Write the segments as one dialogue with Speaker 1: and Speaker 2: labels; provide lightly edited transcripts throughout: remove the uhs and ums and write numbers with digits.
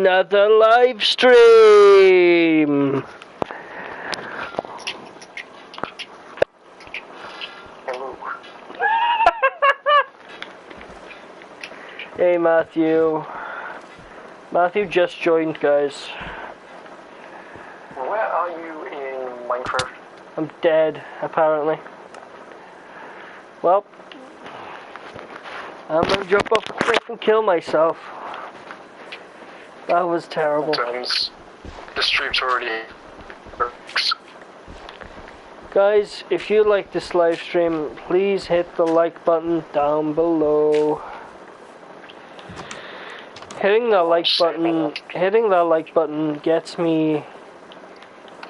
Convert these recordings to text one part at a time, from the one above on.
Speaker 1: another live stream.
Speaker 2: Hello.
Speaker 1: Hey Matthew. Matthew just joined, guys.
Speaker 2: Where are you in Minecraft?
Speaker 1: I'm dead, apparently. Well, I'm gonna jump off the cliff and kill myself. That was terrible.
Speaker 2: Sometimes the stream's already works.
Speaker 1: Guys, if you like this live stream, please hit the like button down below. Hitting that like button gets me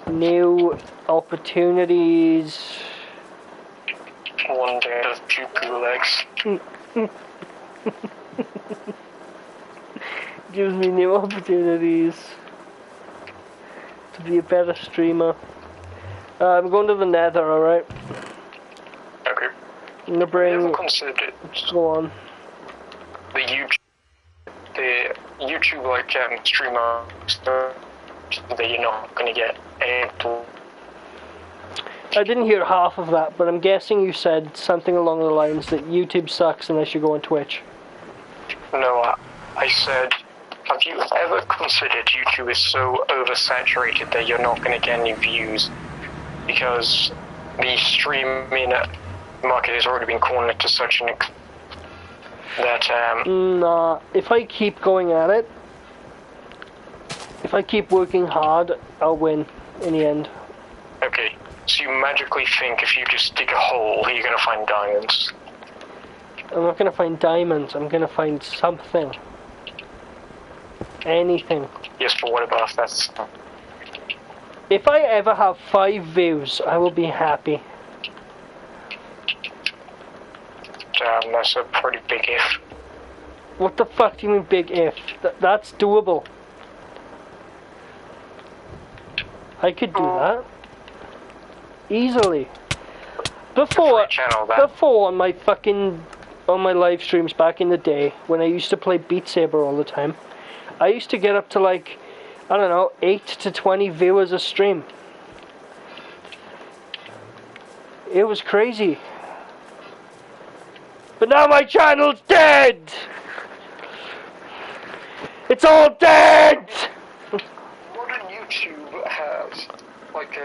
Speaker 1: new opportunities.
Speaker 2: One day of poo legs.
Speaker 1: Gives me new opportunities to be a better streamer. I'm going to the Nether, alright?
Speaker 2: Okay.
Speaker 1: I'm gonna bring...
Speaker 2: Have you considered it?
Speaker 1: Go on.
Speaker 2: The YouTube like streamer stuff that you're not gonna get any.
Speaker 1: I didn't hear half of that, but I'm guessing you said something along the lines that YouTube sucks unless you go on Twitch.
Speaker 2: No, I said, have you ever considered YouTube is so oversaturated that you're not gonna get any views because the streaming market has already been cornered to such an extent that
Speaker 1: Nah, if I keep going at it, if I keep working hard, I'll win in the end.
Speaker 2: Okay, so you magically think if you just dig a hole, you're gonna find diamonds?
Speaker 1: I'm not gonna find diamonds, I'm gonna find something. Anything.
Speaker 2: Yes, but what about if that's...
Speaker 1: If I ever have 5 views, I will be happy.
Speaker 2: That's a pretty big if.
Speaker 1: What the fuck do you mean big if? That's doable. I could do that. Easily. Before on my live streams back in the day, when I used to play Beat Saber all the time, I used to get up to like, I don't know, 8 to 20 viewers a stream. It was crazy. But now my channel's dead! It's all dead!
Speaker 2: What did YouTube have? Like,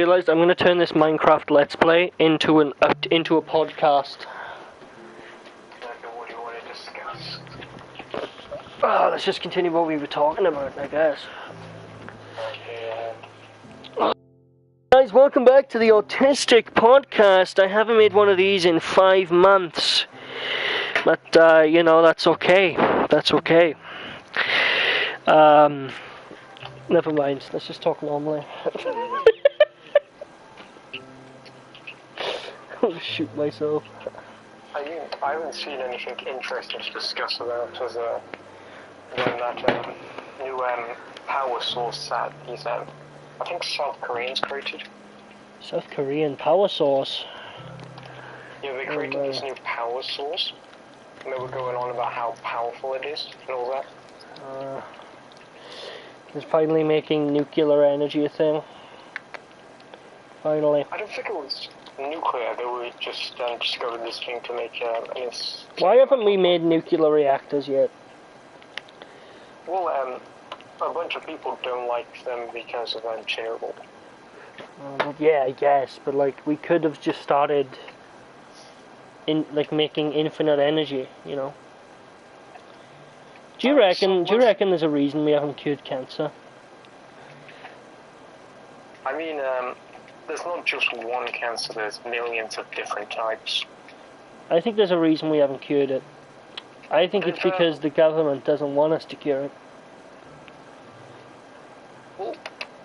Speaker 1: realised I'm going to turn this Minecraft Let's Play into a podcast.
Speaker 2: What do you want to discuss?
Speaker 1: Let's just continue what we were talking about, I guess.
Speaker 2: Okay.
Speaker 1: Guys, welcome back to the Autistic Podcast. I haven't made one of these in 5 months. But, you know, that's okay. That's okay. Never mind. Let's just talk normally. I'll shoot myself.
Speaker 2: I haven't seen anything interesting to discuss about than that new power source that these I think South Koreans created.
Speaker 1: South Korean power source.
Speaker 2: Yeah, they created this new power source, and they were going on about how powerful it is and all that.
Speaker 1: It's finally making nuclear energy a thing. Finally.
Speaker 2: I don't think it was nuclear. They were just discovered this thing to make
Speaker 1: Why haven't we made nuclear reactors yet?
Speaker 2: Well, a bunch of people don't like them because of Chernobyl.
Speaker 1: Yeah, I guess, but like we could have just started making infinite energy, you know. Do you reckon there's a reason we haven't cured cancer?
Speaker 2: I mean, there's not just one cancer, there's millions of different types.
Speaker 1: I think there's a reason we haven't cured it. I think it's because the government doesn't want us to cure it.
Speaker 2: Well,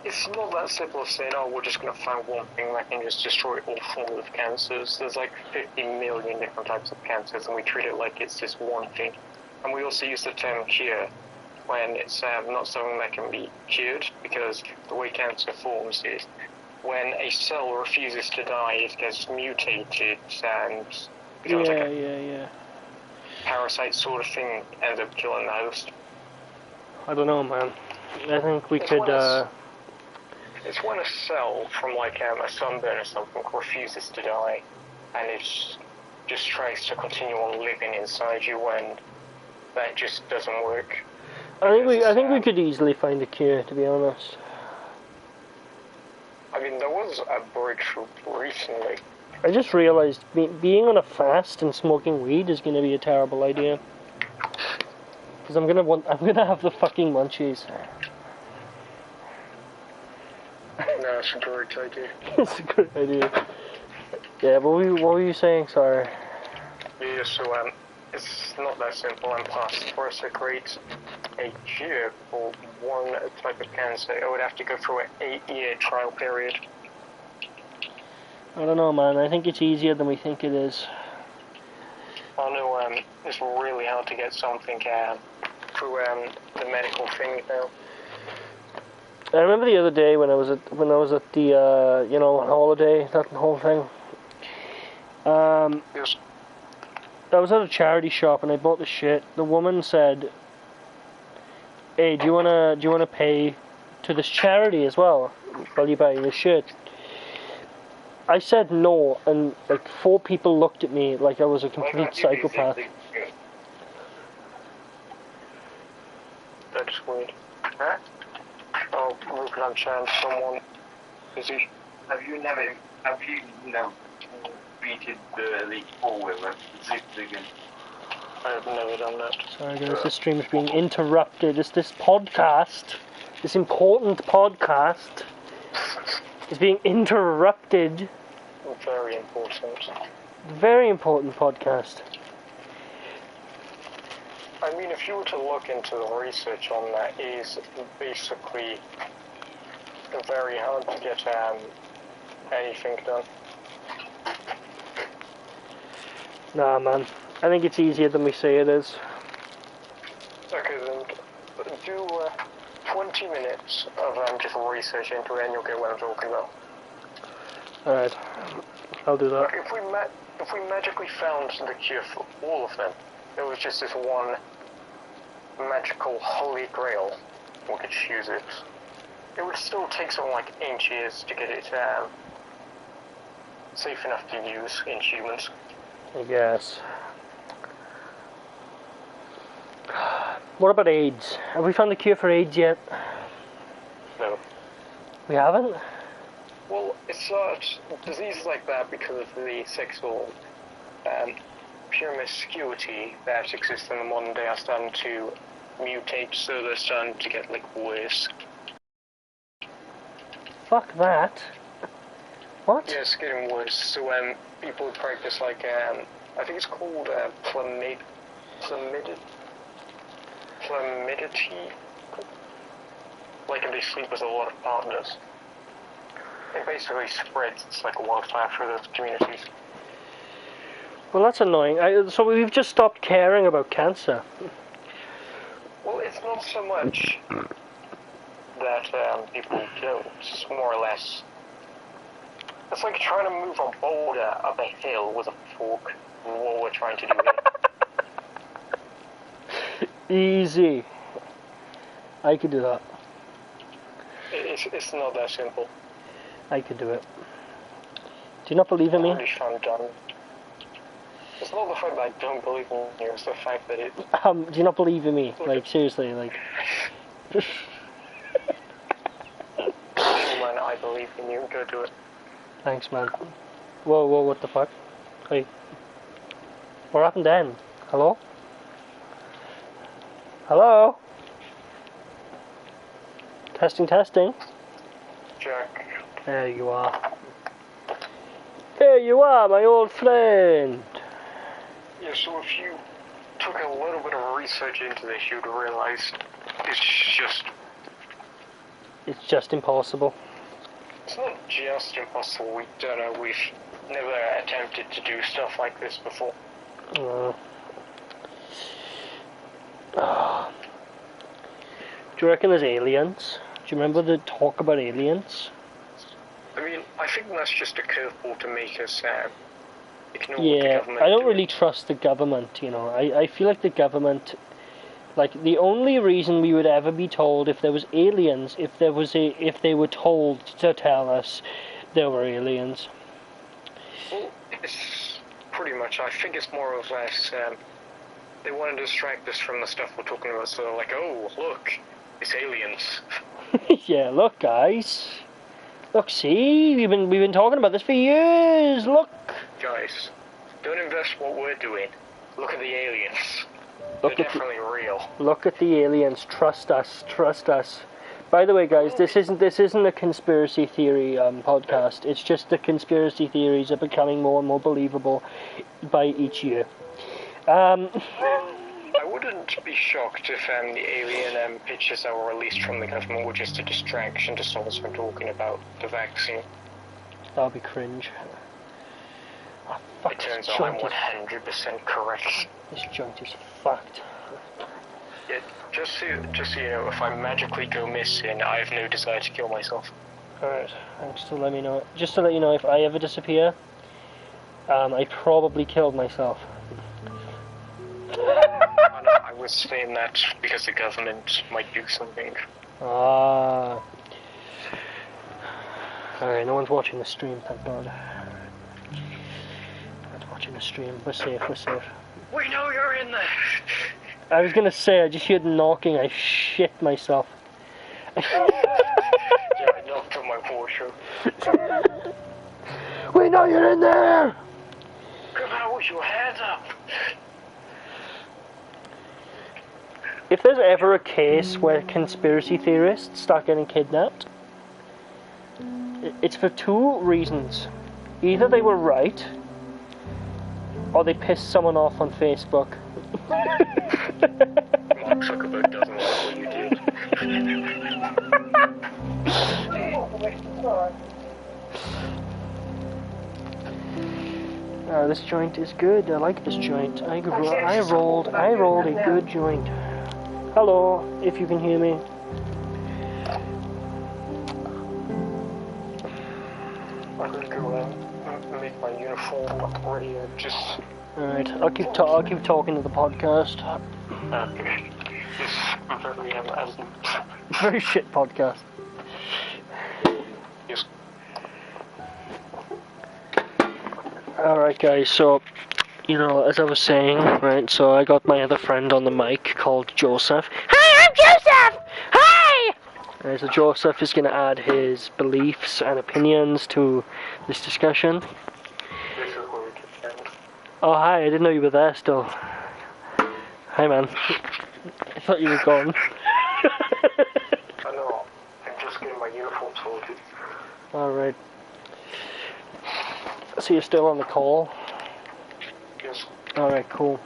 Speaker 2: it's not that simple as saying, oh, we're just going to find one thing that can just destroy all forms of cancers. There's like 50 million different types of cancers, and we treat it like it's just one thing. And we also use the term cure when it's not something that can be cured, because the way cancer forms is when a cell refuses to die, it gets mutated and becomes like a parasite sort of thing, ends up killing the host.
Speaker 1: I don't know, man. I think we could.
Speaker 2: It's when a cell from like a sunburn or something refuses to die, and it just tries to continue on living inside you when that just doesn't work.
Speaker 1: I think we could easily find a cure, to be honest.
Speaker 2: I mean, there was a breakthrough recently.
Speaker 1: I just realised being on a fast and smoking weed is going to be a terrible idea. Because I'm gonna have the fucking munchies.
Speaker 2: No, it's a great idea.
Speaker 1: It's a great idea. Yeah, what were you saying? Sorry.
Speaker 2: Yeah, so it's not that simple, and plus, for us to create a cure for one type of cancer, it would have to go through an 8-year trial period.
Speaker 1: I don't know, man. I think it's easier than we think it is.
Speaker 2: I know it's really hard to get something through the medical thing now.
Speaker 1: I remember the other day when I was at the holiday, that whole thing.
Speaker 2: Yes.
Speaker 1: I was at a charity shop and I bought the shit. The woman said, "Hey, do you wanna pay to this charity as well while you're buying this shit?" I said no, and like 4 people looked at me like I was a complete psychopath.
Speaker 2: That's weird. Huh? Oh, look, I'm chatting to someone. Is he?
Speaker 3: Have you beaten the Elite Four with a zip again?
Speaker 2: I have never done that.
Speaker 1: Sorry guys, this stream is being interrupted. This podcast, this important podcast, is being interrupted.
Speaker 2: Very important.
Speaker 1: Very important podcast.
Speaker 2: I mean, if you were to look into the research on that, it is basically very hard to get anything done.
Speaker 1: Nah, man. I think it's easier than we say it is.
Speaker 2: Okay, then do 20 minutes of just research into it, and you'll get what I'm talking about.
Speaker 1: Alright, I'll do that.
Speaker 2: Like if we magically found the cure for all of them, there was just this one magical holy grail, we could use it. It would still take something like 8 years to get it safe enough to use in humans.
Speaker 1: I guess. What about AIDS? Have we found the cure for AIDS yet?
Speaker 2: No.
Speaker 1: We haven't?
Speaker 2: Well, it's diseases like that because of the sexual promiscuity that exists in the modern day are starting to mutate, so they're starting to get like worse.
Speaker 1: Fuck that. What?
Speaker 2: Yeah, it's getting worse. So people practice like I think it's called chlamydity. Like if they sleep with a lot of partners. It basically spreads. It's like a wildfire through those communities.
Speaker 1: Well, that's annoying. So we've just stopped caring about cancer.
Speaker 2: Well, it's not so much that people don't. It's more or less. It's like trying to move a boulder up a hill with a fork. What we're trying to do here.
Speaker 1: Easy. I could do that.
Speaker 2: It's not that simple.
Speaker 1: I could do it. Do you not believe in me?
Speaker 2: It's not the fact that I don't believe in you, it's the fact that it...
Speaker 1: Do you not believe in me? Like, seriously, like...
Speaker 2: Man, I believe in you, go do it.
Speaker 1: Thanks, man. Whoa, what the fuck? Hey. What happened then? Hello? Hello? Testing.
Speaker 2: Jack.
Speaker 1: There you are. There you are, my old friend.
Speaker 2: Yeah, so if you took a little bit of research into this, you'd realize
Speaker 1: it's just impossible.
Speaker 2: It's not just impossible, we've never attempted to do stuff like this before.
Speaker 1: Do you reckon there's aliens? Do you remember the talk about aliens?
Speaker 2: I mean, I think that's just a curveball to make us ignore what the
Speaker 1: Yeah,
Speaker 2: government
Speaker 1: I don't
Speaker 2: do.
Speaker 1: really trust the government, you know. I feel like the government, like, the only reason we would ever be told if there was aliens, if they were told to tell us there were aliens.
Speaker 2: Well, it's pretty much, I think it's more or less, they want to distract us from the stuff we're talking about, so they're like, oh, look, it's aliens.
Speaker 1: Yeah, look, guys. Look, see, we've been talking about this for years. Look,
Speaker 2: guys, don't invest what we're doing. Look at the aliens.
Speaker 1: They're
Speaker 2: definitely real.
Speaker 1: Look at the aliens. Trust us. By the way, guys, this isn't a conspiracy theory podcast. It's just the conspiracy theories are becoming more and more believable by each year.
Speaker 2: I wouldn't be shocked if the alien pictures that were released from the government were just a distraction to stop us from talking about the vaccine.
Speaker 1: That'll be cringe. Oh, fuck,
Speaker 2: it turns out I'm 100% correct.
Speaker 1: This joint is fucked.
Speaker 2: Yeah, just so you know, if I magically go missing, I have no desire to kill myself.
Speaker 1: Alright, thanks to let me know. Just to let you know, if I ever disappear, I probably killed myself.
Speaker 2: I was saying that because the government might do something.
Speaker 1: Ah. Alright, no one's watching the stream, thank God. No one's watching the stream. We're safe.
Speaker 2: We know you're in there!
Speaker 1: I was gonna say, I just heard knocking, I shit myself.
Speaker 2: Yeah, I knocked on my Porsche.
Speaker 1: We know you're in there!
Speaker 2: Come out with your hands up!
Speaker 1: If there's ever a case where conspiracy theorists start getting kidnapped, it's for two reasons. Either they were right, or they pissed someone off on Facebook.
Speaker 2: Mark Zuckerberg doesn't like what you did.
Speaker 1: This joint is good. I like this joint. I rolled a good joint. Hello, if you can hear me.
Speaker 2: I'm gonna go make my uniform ready. Just.
Speaker 1: Alright, I'll keep talking to the podcast.
Speaker 2: Okay. This very
Speaker 1: very shit podcast.
Speaker 2: Yes.
Speaker 1: Alright, guys. So, you know, as I was saying, right, so I got my other friend on the mic called Joseph. Hi, I'm Joseph! Hi! So Joseph is going to add his beliefs and opinions to this discussion.
Speaker 2: This is where we get down.
Speaker 1: Oh, hi, I didn't know you were there still. Hi, man. I thought you were gone.
Speaker 2: I know. I'm just getting my uniform sorted.
Speaker 1: Alright. So you're still on the call?
Speaker 2: Yes.
Speaker 1: Alright, cool.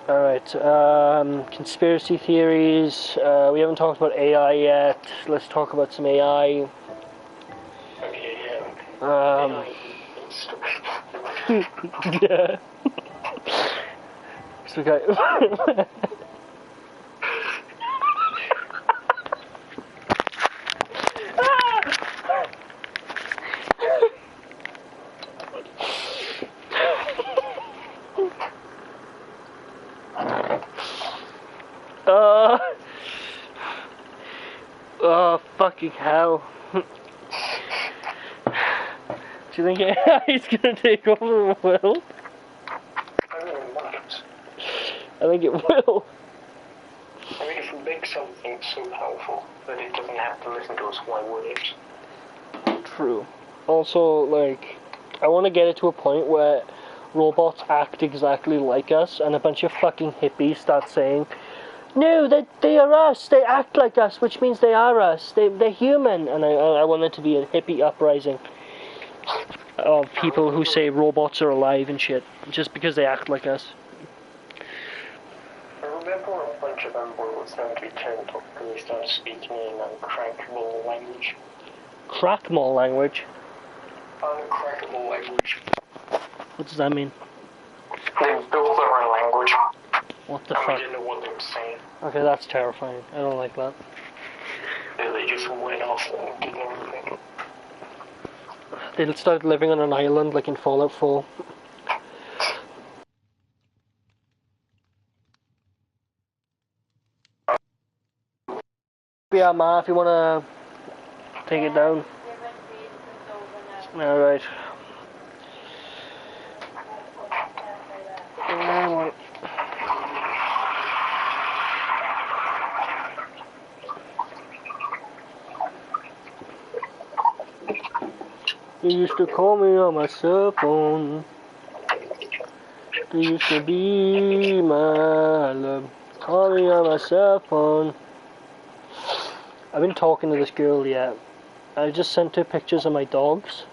Speaker 1: Alright, conspiracy theories. We haven't talked about AI yet. Let's talk about some AI.
Speaker 2: Okay, yeah.
Speaker 1: Yeah. So we got... Oh, fucking hell. Do you think AI is going to take over the world?
Speaker 2: I mean, it might.
Speaker 1: I think it will.
Speaker 2: I mean, if we make something so powerful that it doesn't have to listen to us, why would it?
Speaker 1: True. Also, like, I want to get it to a point where robots act exactly like us and a bunch of fucking hippies start saying, no, they are us, they act like us, which means they are us, they're human. And I want it to be a hippie uprising of people who say robots are alive and shit, just because they act like us.
Speaker 2: I remember a bunch of them were starting to be turned up and they started speaking in uncrackable language.
Speaker 1: Crackmall language?
Speaker 2: Uncrackable language.
Speaker 1: What does that mean?
Speaker 2: They built their own language.
Speaker 1: What the
Speaker 2: and
Speaker 1: fuck?
Speaker 2: we didn't know what they were saying.
Speaker 1: Okay, that's terrifying. I don't like that.
Speaker 2: They just went off and did everything.
Speaker 1: They started living on an island like in Fallout 4. Yeah, Ma, if you wanna take it down. Alright. You used to call me on my cell phone. You used to be my love. Call me on my cell phone. I've been talking to this girl yet. I just sent her pictures of my dogs.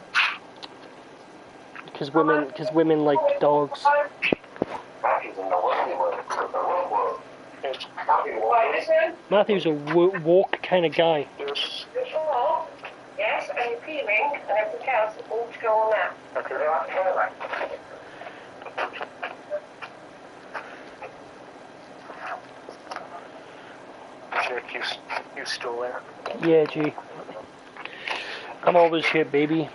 Speaker 1: Because women like dogs. Matthew's a walk kind of guy.
Speaker 4: Yes, and your peeling and everything else all to go on that. Okay, right.
Speaker 2: Jake, you still there?
Speaker 1: Yeah, G. I'm always here, baby.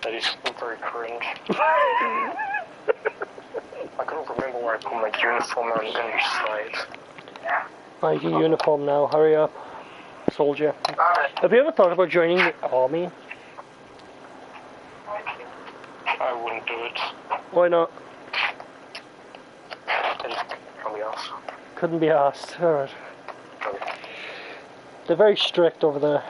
Speaker 2: That is very cringe. I couldn't remember where I put my uniform on the side.
Speaker 1: Like your uniform now, hurry up. Soldier. Have you ever thought about joining the army?
Speaker 2: I wouldn't do it.
Speaker 1: Why not?
Speaker 2: Probably else.
Speaker 1: Couldn't be asked. Alright. They're very strict over there.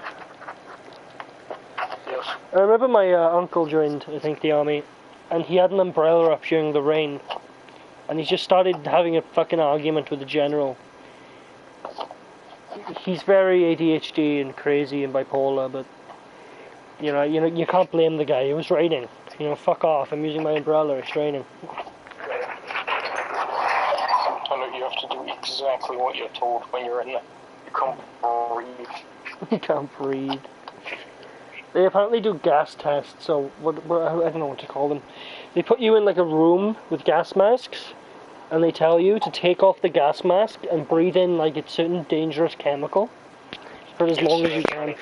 Speaker 2: Yes.
Speaker 1: I remember my uncle joined, I think, the army, and he had an umbrella up during the rain, and he just started having a fucking argument with the general. He's very ADHD and crazy and bipolar, but you know, you can't blame the guy. It was raining. You know, fuck off. I'm using my umbrella. It's raining.
Speaker 2: I know you have to do exactly what you're told when you're in there. You can't breathe.
Speaker 1: You can't breathe. They apparently do gas tests. So what? I don't know what to call them. They put you in like a room with gas masks, and they tell you to take off the gas mask and breathe in like a certain dangerous chemical for as long as you can.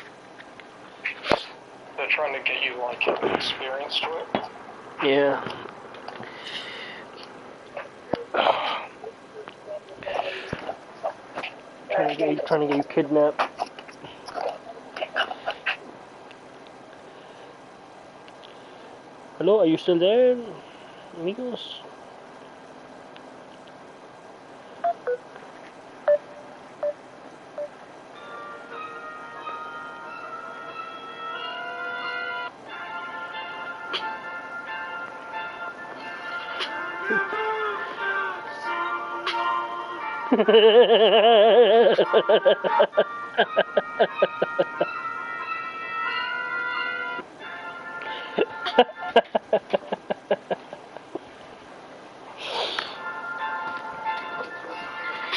Speaker 2: They're trying to get you like experience to it.
Speaker 1: Yeah. Trying to get you kidnapped. Hello, are you still there, amigos?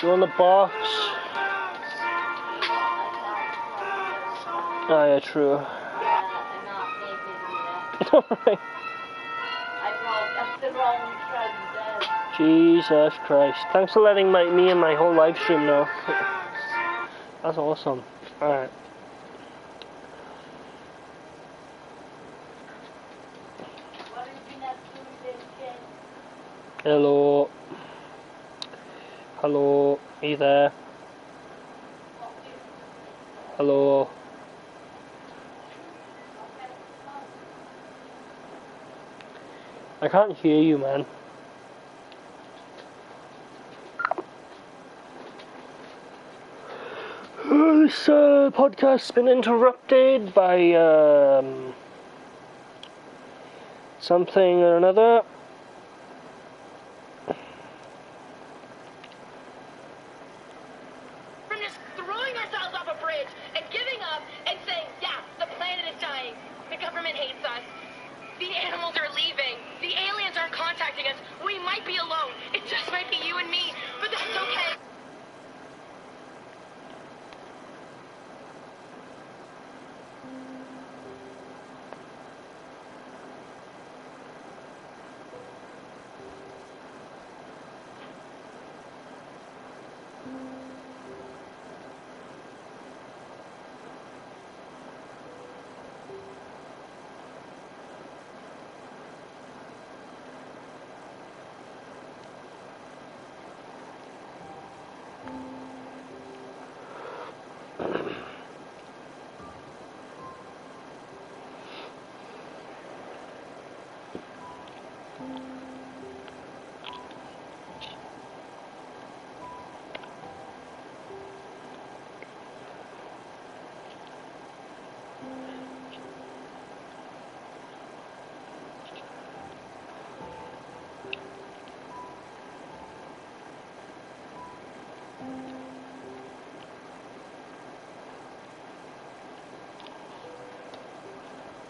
Speaker 1: You want the box? Oh yeah, true. Alright.
Speaker 5: The wrong friend.
Speaker 1: Jesus Christ. Thanks for letting me and my whole live stream know. That's awesome. Alright. Hello. Hello. Are you there? Hello. I can't hear you, man. This podcast's been interrupted by something or another.
Speaker 6: From just throwing ourselves off a bridge and giving up and saying, yeah, the planet is dying. The government hates us. The animals are leaving. The aliens aren't contacting us. We might be alone. It just might be you and me, but that's okay.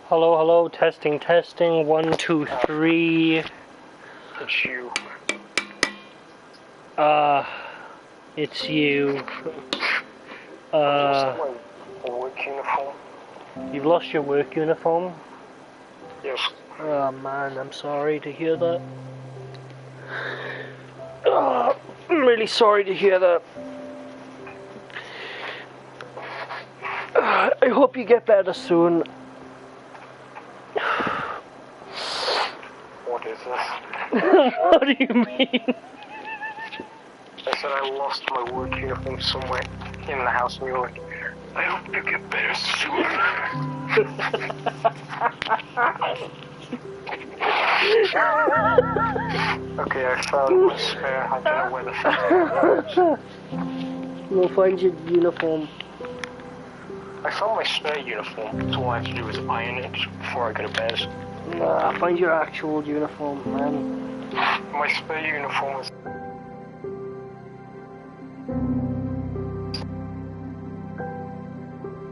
Speaker 1: Hello, hello, testing, testing, 1, 2, 3.
Speaker 2: It's you.
Speaker 1: It's you.
Speaker 2: My work uniform.
Speaker 1: You've lost your work uniform?
Speaker 2: Yes.
Speaker 1: Oh man, I'm sorry to hear that. I'm really sorry to hear that. I hope you get better soon.
Speaker 2: What is this?
Speaker 1: What do you mean?
Speaker 2: I said I lost my work uniform somewhere in the house, and you're like, I hope you get better soon. Okay, I found my spare. I don't know where the fuck it is.
Speaker 1: We'll find your uniform.
Speaker 2: I found my spare uniform, so all I have to do is iron it before I go to bed.
Speaker 1: Nah, find your actual uniform, man.
Speaker 2: My spare uniform is...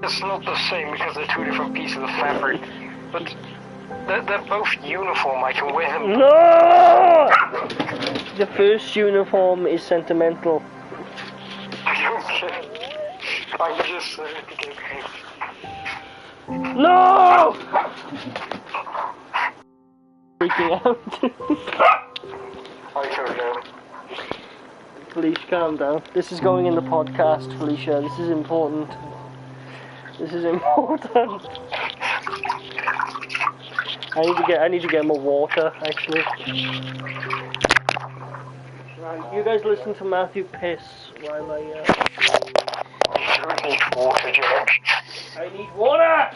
Speaker 2: It's not the same because they're two different pieces of fabric, but they're both uniform. I can wear them.
Speaker 1: No! The first uniform is sentimental.
Speaker 2: I don't care. I'm just saying to get paid.
Speaker 1: No! Freaking out.
Speaker 2: I don't know.
Speaker 1: Felicia, calm down. This is going in the podcast, Felicia. This is important. This is important. I need to get more water, actually. Right, you guys listen to Matthew piss while I
Speaker 2: You don't need water, Jack.
Speaker 1: I need water!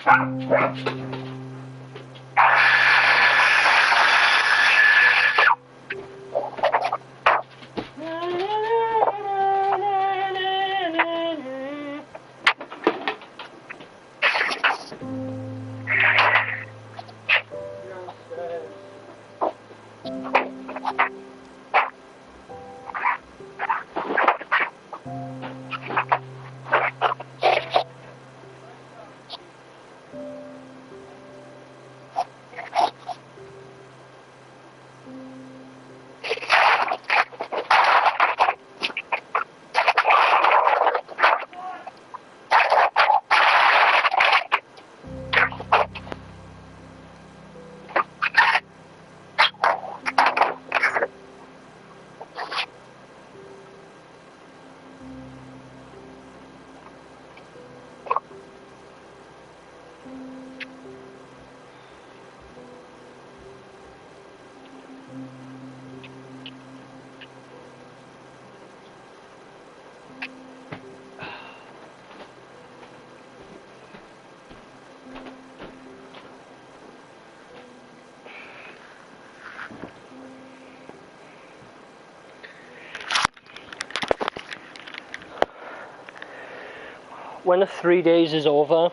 Speaker 1: when the 3 days is over,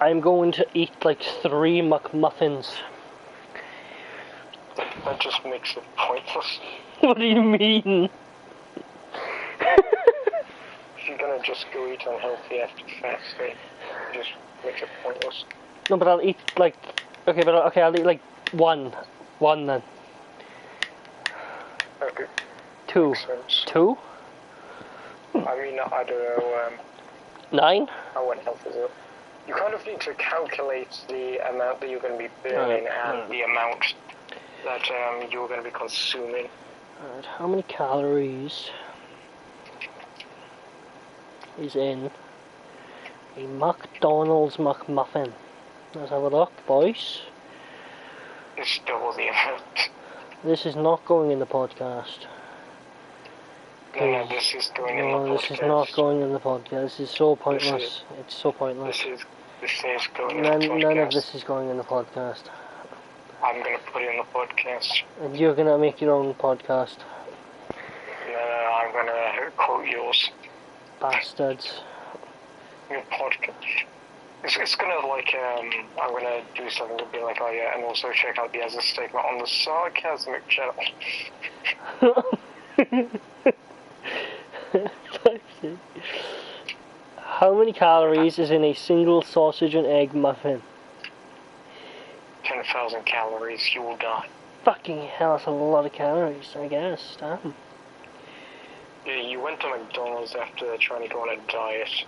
Speaker 1: I'm going to eat like 3 McMuffins.
Speaker 2: That just makes it pointless.
Speaker 1: What do you mean?
Speaker 2: If you're gonna just go eat unhealthy after fasting, it just makes it pointless.
Speaker 1: No, but I'll eat like... Okay, I'll eat like 1. 1 then.
Speaker 2: Okay.
Speaker 1: 2.
Speaker 2: Makes sense.
Speaker 1: 2?
Speaker 2: I mean, I don't know,
Speaker 1: 9?
Speaker 2: how unhealthy is it? You kind of need to calculate the amount that you're going to be burning and the amount that you're going to be consuming.
Speaker 1: Alright, how many calories is in a McDonald's McMuffin? Let's have a look, boys.
Speaker 2: It's double the amount.
Speaker 1: This is not going in the podcast.
Speaker 2: No, this is going in the podcast.
Speaker 1: No, this is not going in the podcast. This is so pointless. It's so pointless.
Speaker 2: This is going in the podcast.
Speaker 1: None of this is going in the podcast.
Speaker 2: I'm going to put it in the podcast.
Speaker 1: And you're going to make your own podcast.
Speaker 2: No, I'm going to quote yours.
Speaker 1: Bastards.
Speaker 2: Your podcast. It's gonna like, I'm gonna do something to be like, oh yeah, and also check out the other statement on the Sarcasmic channel.
Speaker 1: How many calories is in a single sausage and egg muffin?
Speaker 2: 10,000 calories, you will die.
Speaker 1: Fucking hell, that's a lot of calories, I guess. Damn.
Speaker 2: Yeah, you went to McDonald's after trying to go on a diet.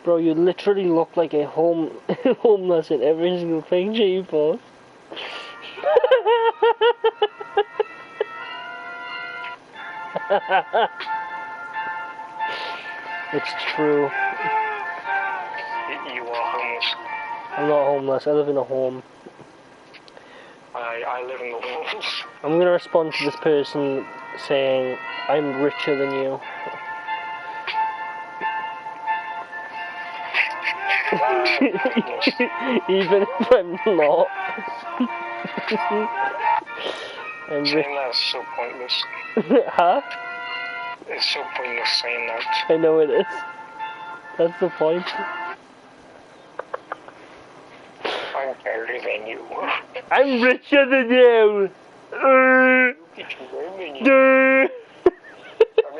Speaker 1: Bro, you literally look like a homeless in every single picture you post. It's true.
Speaker 2: You are homeless.
Speaker 1: I'm not homeless, I live in a home.
Speaker 2: I live in the walls.
Speaker 1: I'm gonna respond to this person saying, I'm richer than you. Even if I'm not.
Speaker 2: Saying that's so pointless.
Speaker 1: Huh?
Speaker 2: It's so pointless saying that.
Speaker 1: I know it is. That's the point.
Speaker 2: I'm better than you.
Speaker 1: I'm richer than you!
Speaker 2: I mean,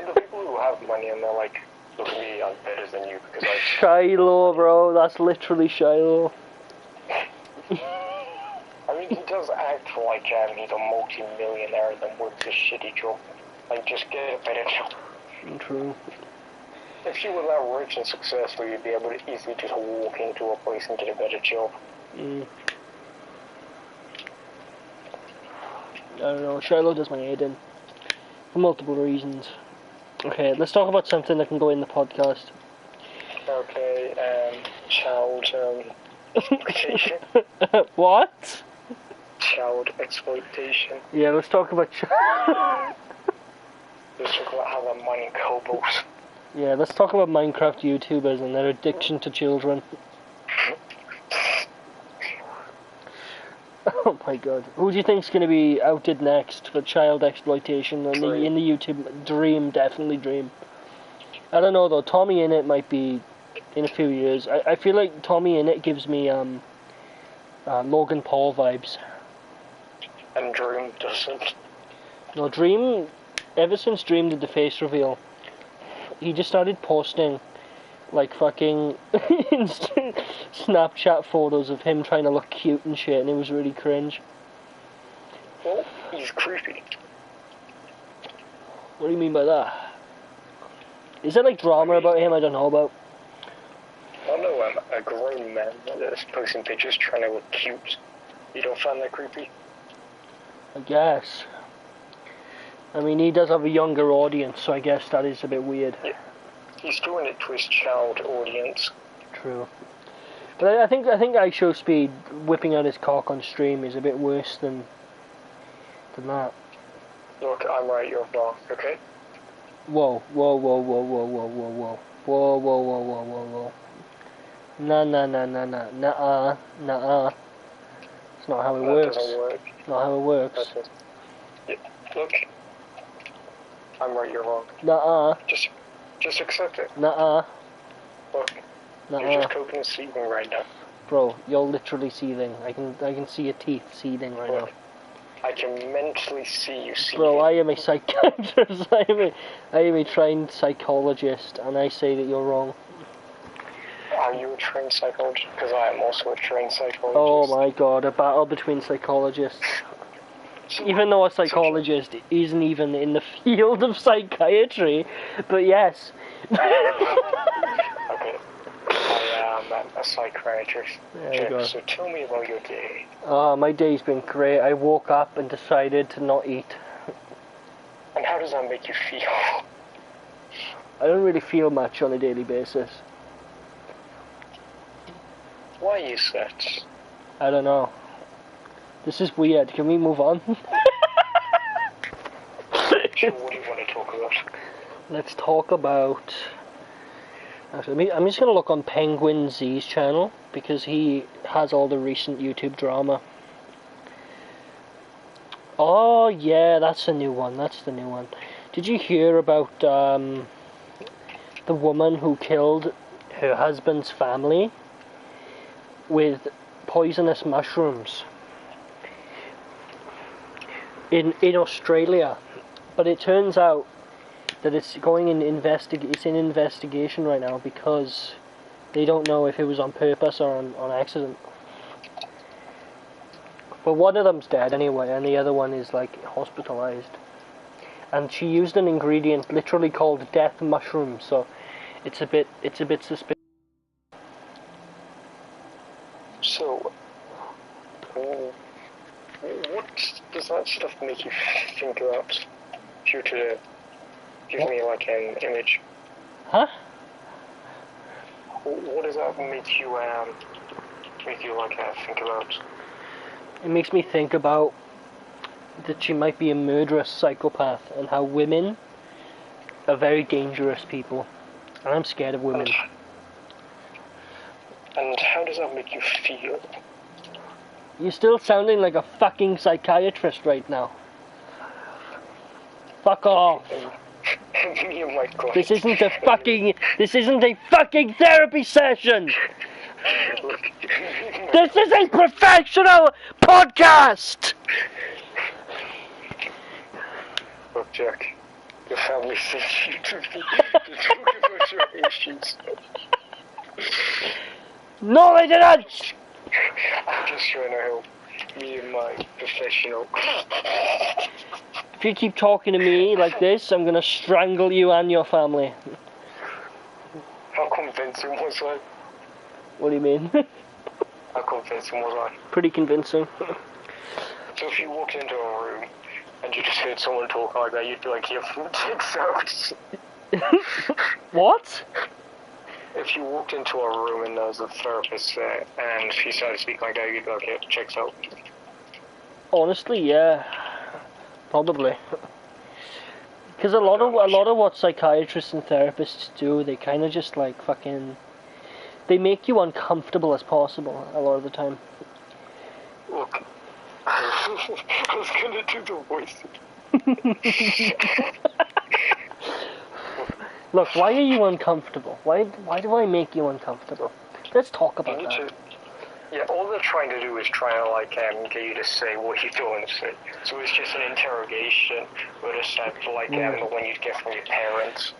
Speaker 2: the people who have money and they're like, look at me, I'm better than you because I...
Speaker 1: Shiloh, bro. That's literally Shiloh.
Speaker 2: I mean, he does act like he's a multi-millionaire that works a shitty job. Like, just get a better job.
Speaker 1: True.
Speaker 2: If you were that rich and successful, you'd be able to easily just walk into a place and get a better job.
Speaker 1: I don't know, Shiloh does my head in. For multiple reasons. Okay, let's talk about something that can go in the podcast.
Speaker 2: Okay, child, exploitation.
Speaker 1: What?
Speaker 2: Child exploitation.
Speaker 1: Yeah, let's talk about
Speaker 2: Let's talk about how they're mining cobalt.
Speaker 1: Yeah, let's talk about Minecraft YouTubers and their addiction to children. Oh my god. Who do you think's going to be outed next for child exploitation in the YouTube Dream? Definitely Dream. I don't know though, Tommy Innit might be in a few years. I feel like Tommy Innit gives me Logan Paul vibes.
Speaker 2: And Dream doesn't.
Speaker 1: No, Dream, ever since Dream did the face reveal, he just started posting like fucking Snapchat photos of him trying to look cute and shit, and it was really cringe.
Speaker 2: Well, he's creepy.
Speaker 1: What do you mean by that? Is there like drama about him I don't know about?
Speaker 2: I know a grown man that's posting pictures trying to look cute. You don't find that creepy?
Speaker 1: I guess. I mean, he does have a younger audience, so I guess that is a bit weird.
Speaker 2: Yeah. He's doing it to his child audience.
Speaker 1: True. But I think IShowSpeed whipping out his cock on stream is a bit worse than that.
Speaker 2: Look, I'm right, you're wrong, okay?
Speaker 1: Whoa, whoa, whoa, whoa, whoa, whoa, whoa, whoa. Whoa, whoa, whoa, whoa, whoa, whoa. Nah. Nuh-uh. It's not how it works.
Speaker 2: Doesn't work.
Speaker 1: Not how it works.
Speaker 2: Yeah, look. I'm right, you're wrong.
Speaker 1: Nuh-uh.
Speaker 2: Just Just accept it.
Speaker 1: Nuh-uh.
Speaker 2: Look, you're
Speaker 1: Nuh-uh.
Speaker 2: just coping and seething right now.
Speaker 1: Bro, you're literally seething. I can see your teeth seething right now.
Speaker 2: I can mentally see you seething.
Speaker 1: Bro, I am a psychiatrist. I am a trained psychologist, and I say that you're wrong.
Speaker 2: Are you a trained psychologist? Because I am also a trained psychologist.
Speaker 1: Oh my god, a battle between psychologists. Even though a psychologist isn't even in the field of psychiatry, but yes.
Speaker 2: Okay. I am a psychiatrist.
Speaker 1: There you go.
Speaker 2: So tell me about your day.
Speaker 1: My day's been great. I woke up and decided to not eat.
Speaker 2: And how does that make you feel?
Speaker 1: I don't really feel much on a daily basis.
Speaker 2: Why is that?
Speaker 1: I don't know. This is weird. Can we move on?
Speaker 2: Sure, what do you want to talk about?
Speaker 1: Let's talk about... Actually, I'm just going to look on Penguin Z's channel, because he has all the recent YouTube drama. Oh, yeah, that's the new one. That's the new one. Did you hear about the woman who killed her husband's family with poisonous mushrooms in Australia? But it turns out that it's going in investigation right now, because they don't know if it was on purpose or on accident. But one of them's dead anyway, and the other one is like hospitalized. And she used an ingredient literally called death mushroom, so it's a bit suspicious.
Speaker 2: So, what does that stuff make you think about? If you were to give me like an image.
Speaker 1: Huh?
Speaker 2: What does that make you like think about?
Speaker 1: It makes me think about that she might be a murderous psychopath, and how women are very dangerous people. And I'm scared of women.
Speaker 2: And how does that make you feel?
Speaker 1: You're still sounding like a fucking psychiatrist right now. Fuck off.
Speaker 2: Me and my God.
Speaker 1: This isn't a fucking therapy session. This is a professional podcast.
Speaker 2: Look, Jack, your family sent you to talk about your issues.
Speaker 1: No, they didn't.
Speaker 2: I'm just trying to help me and my professional.
Speaker 1: If you keep talking to me like this, I'm gonna strangle you and your family.
Speaker 2: How convincing was I?
Speaker 1: What do you mean?
Speaker 2: How convincing was I?
Speaker 1: Pretty convincing.
Speaker 2: So if you walked into a room and you just heard someone talk like that, you'd be like, your food takes out.
Speaker 1: What?
Speaker 2: If you walked into a room and there was a therapist there and she started speaking like that, you'd be like, yeah, checks out.
Speaker 1: Honestly, yeah. Probably. Because a lot of what psychiatrists and therapists do, they kind of just like fucking... They make you uncomfortable as possible a lot of the time.
Speaker 2: Look, I was gonna do the voice.
Speaker 1: Look, why are you uncomfortable? Why do I make you uncomfortable? Let's talk about that.
Speaker 2: Yeah, all they're trying to do is try to like get you to say what you don't want to say. So it's just an interrogation, but it's like the one you'd get from your parents.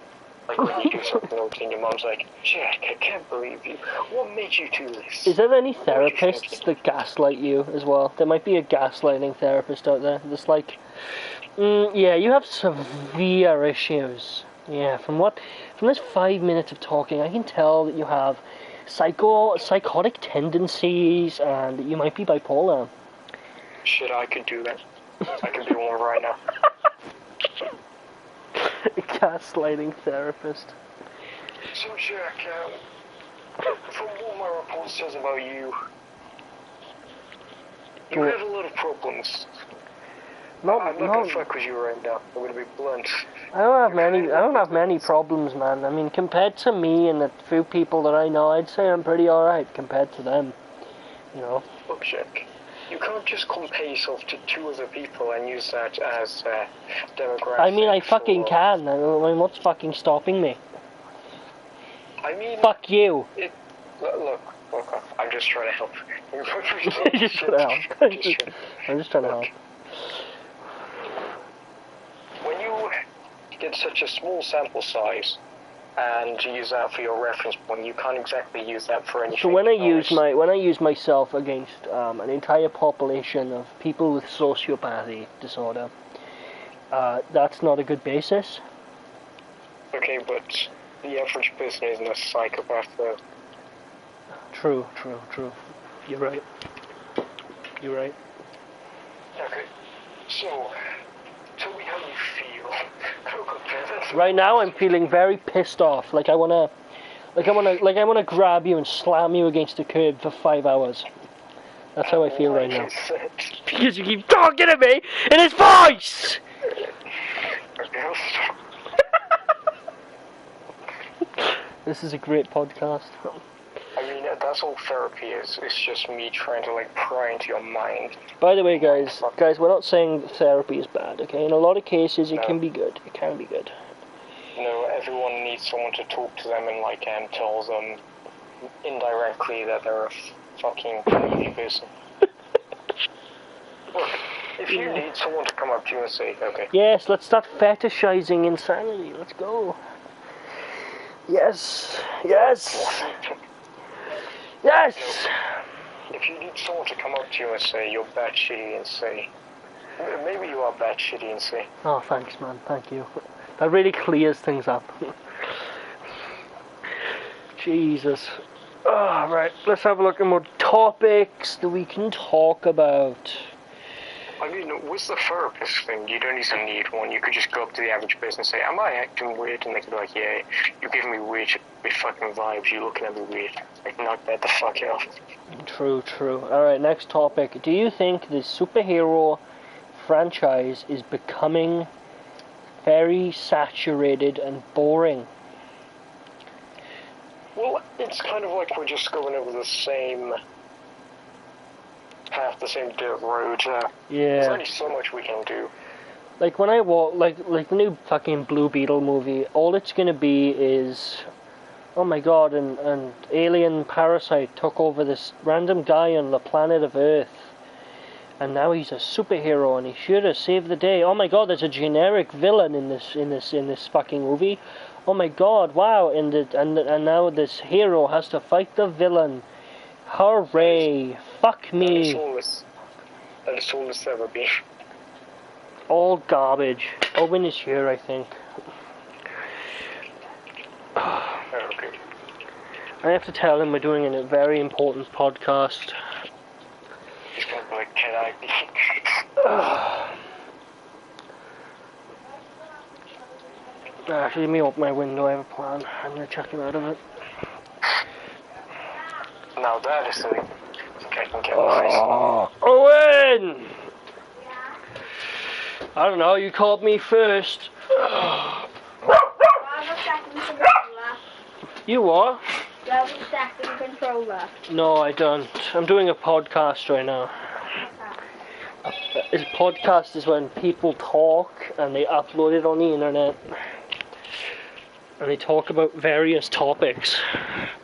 Speaker 2: Like when you do something else and your mom's like, Jack, I can't believe you. What made you do this?
Speaker 1: Is there any therapists that gaslight you as well? There might be a gaslighting therapist out there that's like, yeah, you have severe issues. Yeah, from this 5 minutes of talking, I can tell that you have psychotic tendencies and that you might be bipolar.
Speaker 2: Shit, I could do that. I could be one right now.
Speaker 1: A gaslighting therapist.
Speaker 2: So, Jack, from what my report says about you, you have a lot of problems. I'm not gonna fuck with you right now. I'm gonna be blunt.
Speaker 1: I don't have many problems, man. I mean, compared to me and the few people that I know, I'd say I'm pretty alright compared to them. You know.
Speaker 2: Look, Jack, you can't just compare yourself to two other people and use that as demographic.
Speaker 1: I mean, I fucking can. I mean, what's fucking stopping me?
Speaker 2: I mean...
Speaker 1: Fuck you.
Speaker 2: Look, I'm just trying to help.
Speaker 1: Just trying to help. I'm just trying to help.
Speaker 2: When you get such a small sample size and use that for your reference point, you can't exactly use that for anything.
Speaker 1: So when I use myself against an entire population of people with sociopathy disorder, that's not a good basis.
Speaker 2: Okay, but the average person isn't a psychopath, though.
Speaker 1: True. You're right.
Speaker 2: Okay, so tell me how you feel.
Speaker 1: Right now, I'm feeling very pissed off. Like I wanna grab you and slam you against the curb for 5 hours. That's how I feel right now. Because you keep talking to me in his voice.
Speaker 2: Okay, I'll stop.
Speaker 1: This is a great podcast.
Speaker 2: I mean, that's all therapy is. It's just me trying to, like, pry into your mind.
Speaker 1: By the way, guys, we're not saying therapy is bad, okay? In a lot of cases, it can be good. It can be good.
Speaker 2: No, everyone needs someone to talk to them and, like, tell them indirectly that they're a fucking crazy person. Look, if you need someone to come up to you and say, okay.
Speaker 1: Yes, let's start fetishizing insanity. Let's go. Yes. Yes!
Speaker 2: If you need someone to come up to you and say you're batshitty insane, maybe you are batshitty insane.
Speaker 1: Oh, thanks, man. Thank you. That really clears things up. Jesus. Oh, right. Let's have a look at more topics that we can talk about.
Speaker 2: I mean, with the therapist thing, you don't even need one. You could just go up to the average person and say, am I acting weird? And they could be like, yeah, you're giving me weird fucking vibes. You're looking at me weird. Like, knock that the fuck off.
Speaker 1: True. Alright, next topic. Do you think the superhero franchise is becoming very saturated and boring?
Speaker 2: Well, it's kind of like we're just going over the same path, the same dirt road.
Speaker 1: Yeah.
Speaker 2: There's only so much we can do.
Speaker 1: Like when I walk, like the new fucking Blue Beetle movie, all it's gonna be is, oh my god, an alien parasite took over this random guy on the planet of Earth, and now he's a superhero and he should have saved the day. Oh my god, there's a generic villain in this fucking movie. Oh my god, wow! And now this hero has to fight the villain. Hooray! Fuck me!
Speaker 2: That is all it's ever been.
Speaker 1: All garbage. Owen is here, I think.
Speaker 2: Okay.
Speaker 1: I have to tell him we're doing a very important podcast.
Speaker 2: He's gonna be like, can I be?
Speaker 1: Actually, let me open my window, I have a plan. I'm gonna check him out of it.
Speaker 2: Now that is something I can get
Speaker 1: Owen! I don't know, you called me first. You what?
Speaker 5: You have a second controller.
Speaker 1: No, I don't. I'm doing a podcast right now. A podcast is when people talk and they upload it on the internet. And they talk about various topics.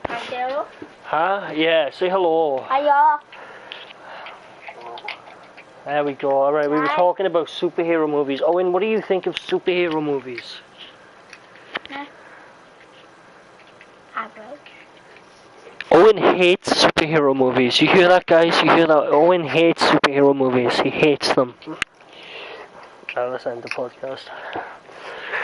Speaker 5: Hello?
Speaker 1: Huh? Yeah, say hello.
Speaker 5: Hiya.
Speaker 1: There we go. Alright, we were talking about superhero movies. Owen, what do you think of superhero movies? Owen hates superhero movies. You hear that, guys? You hear that? Owen hates superhero movies. He hates them. Let's end the podcast.